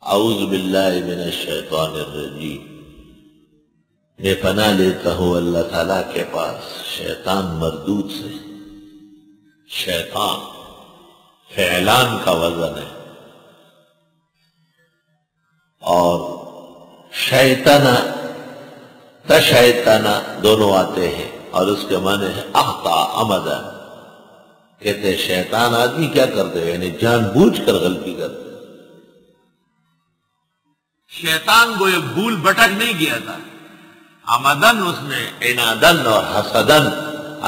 اعوذ باللہ من الشیطان الرجیم، میں پناہ لیتا ہوں اللہ تعالیٰ کے پاس شیطان مردود سے۔ شیطان فعلان کا وزن ہے، اور شیطانہ تشیطانہ دونوں آتے ہیں، اور اس کے معنی ہے اخطا عمدا، کہتے ہیں شیطان آدمی کیا کرتے ہیں، یعنی جان بوجھ کر غلطی کرتے ہیں۔ شیطان کو یہ بھول بھٹک نہیں گیا تھا، عمدن اس نے عنادن اور حسدن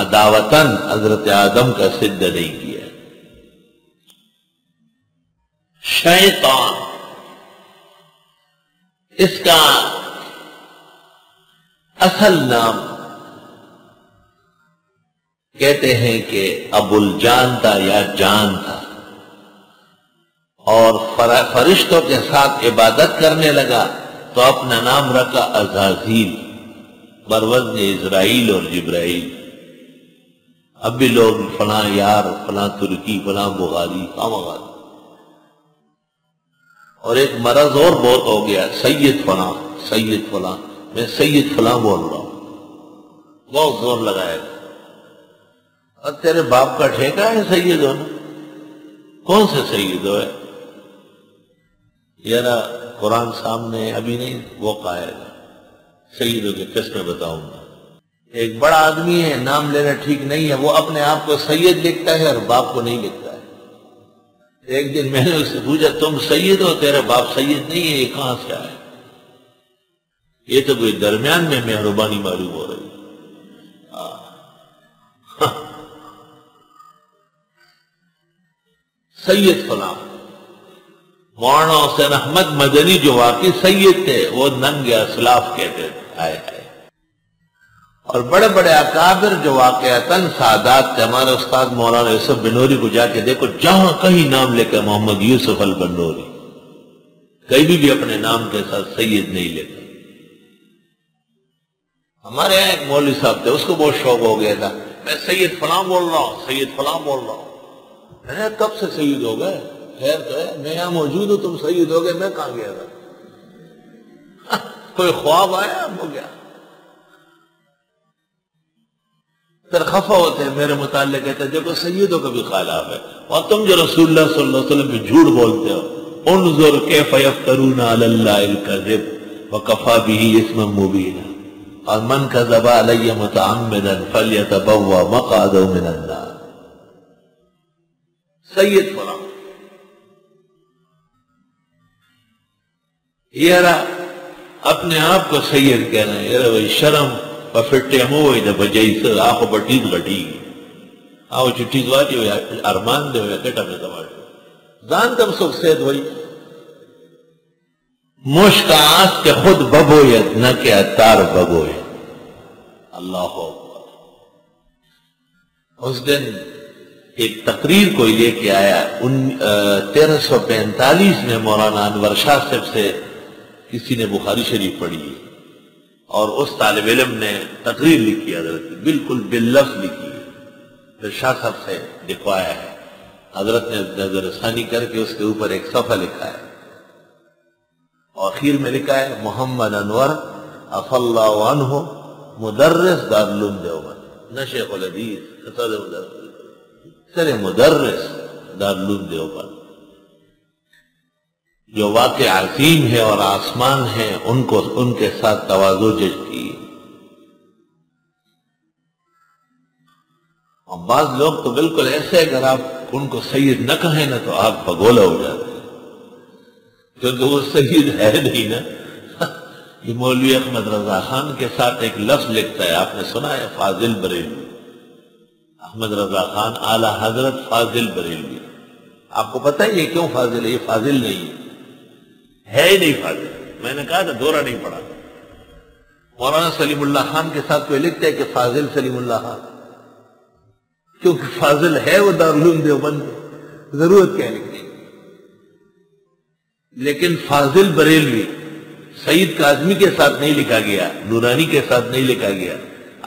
عداوتن حضرت آدم کا سجدہ نہیں کیا۔ شیطان اس کا اصل نام کہتے ہیں کہ ابو الجان تھا یا جان تھا، اور فرشتوں کے ساتھ عبادت کرنے لگا تو اپنا نام رکھا عزازیل، بروزن اسرائیل اور جبرائیل۔ اب بھی لوگ فلاں یار، فلاں ترکی، فلاں بخاری کام، اور ایک مرض اور بہت ہو گیا، سید فلاں سید فلاں، میں سید فلاں بول رہا ہوں، بہت زور لگائے گا۔ اور تیرے باپ کا ٹھیکہ ہے سید ہونا؟ کون سے سید ہو ہے؟ یارا قرآن سامنے ابھی نہیں، وہ قائل سیدوں کے قسمیں بتاؤں گا۔ ایک بڑا آدمی ہے، نام لینا ٹھیک نہیں ہے، وہ اپنے آپ کو سید لکھتا ہے اور باپ کو نہیں لکھتا ہے۔ ایک دن میں نے اس سے پوچھا تم سید ہو، تیرے باپ سید نہیں ہے، یہ کہاں سے آئے؟ یہ تو کوئی درمیان میں مہربانی معلوم ہو رہی ہے۔ سید فلاں مولانا حسین احمد مدنی جو واقعی سید تھے، وہ ننگ اسلاف کہتے تھے، آئے آئے۔ اور بڑے بڑے اکابر جو واقعتاً سادات تھے، ہمارے استاد مولانا یوسف بنوری کو جا کے دیکھو، جہاں کہیں نام لے کے محمد یوسف البنوری، کہیں بھی اپنے نام کے ساتھ سید نہیں لیتا۔ ہمارے یہاں ایک مولوی صاحب تھے، اس کو بہت شوق ہو گیا تھا، میں سید فلاں بول رہا ہوں، سید فلاں بول رہا ہوں۔ میں کب سے سید ہو گئے؟ خیر تو ہے، میں یہاں موجود ہوں، تم سید ہو گئے، میں کہاں گیا تھا؟ کوئی خواب آیا ہو گیا؟ پھر خفا ہوتے ہیں میرے متعلق، کہتے ہیں دیکھو سیدوں کا بھی خلاف ہے، اور تم جو رسول اللہ صلی اللہ علیہ وسلم پہ جھوٹ بولتے ہو، انظر کیف یفترون علی اللہ الکذب وکفی بہ اسما مبینا، اور من کذب علی متعمدا فلیتبوأ مقعدہ من النار۔ سید فلاں یارا اپنے آپ کو سید کہنا ہے، یارا وہی شرم پفٹے موئی دا بجائی سے آخو بٹید گٹی گی آو چٹید واجی ہویا ارمان دے ہویا کٹا میں دماشو زان تم سکھ سید ہوئی مشک آس کے خود ببویت نہ کہ اتار ببویت۔ اللہ اکبر۔ اس دن ایک تقریر کوئی لے کے آیا 1345 میں مولانا انور شاہ صاحب سے کسی نے بخاری شریف پڑھی ہے، اور اس طالب علم نے تقریر لکھی حضرت بالکل باللفظ لکھی ہے، پھر شاہ صاحب سے لکھوایا ہے، حضرت نے نظر ثانی کر کے اس کے اوپر ایک صفحہ لکھا ہے، اور آخر میں لکھا ہے محمد انور عفا اللہ عنہ مدرس دارالعلوم دیوبند، نہ شیخ الحدیث سر مدرس دارالعلوم دیوبند۔ جو واقع عظیم ہے اور آسمان ہے، ان کے ساتھ تواضع جچتی ہے۔ اور بعض لوگ تو بالکل ایسے اگر آپ ان کو سید نہ کہیں نا تو آپ بھگولا ہو جاتے ہیں، کیونکہ وہ سید ہے نہیں نا۔ یہ مولوی احمد رضا خان کے ساتھ ایک لفظ لکھتا ہے، آپ نے سنا ہے فاضل بریلوی، احمد رضا خان اعلی حضرت فاضل بریلوی۔ آپ کو پتہ ہے یہ کیوں فاضل ہے؟ یہ فاضل نہیں ہے ہی نہیں فاضل، میں نے کہا تھا دورہ نہیں پڑا۔ مولانا سلیم اللہ خان کے ساتھ کوئی لکھتے ہے کہ فاضل سلیم اللہ خان، کیونکہ فاضل ہے وہ دارالعلوم دیوبند، ضرورت کیا لکھنے۔ لیکن فاضل بریلوی سعید کاظمی کے ساتھ نہیں لکھا گیا، نورانی کے ساتھ نہیں لکھا گیا،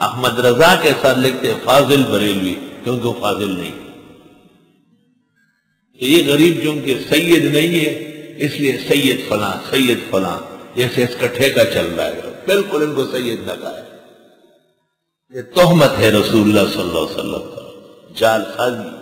احمد رضا کے ساتھ لکھتے ہیں فاضل بریلوی، کیونکہ وہ فاضل نہیں۔ یہ غریب جو ان کے سید نہیں ہے، اس لیے سید فلاں جیسے اس کا ٹھیکہ چل رہا ہے، بالکل ان کو سید نہ کہا ہے۔ یہ تہمت ہے رسول اللہ صلی اللہ علیہ وسلم پر، جعل سازی۔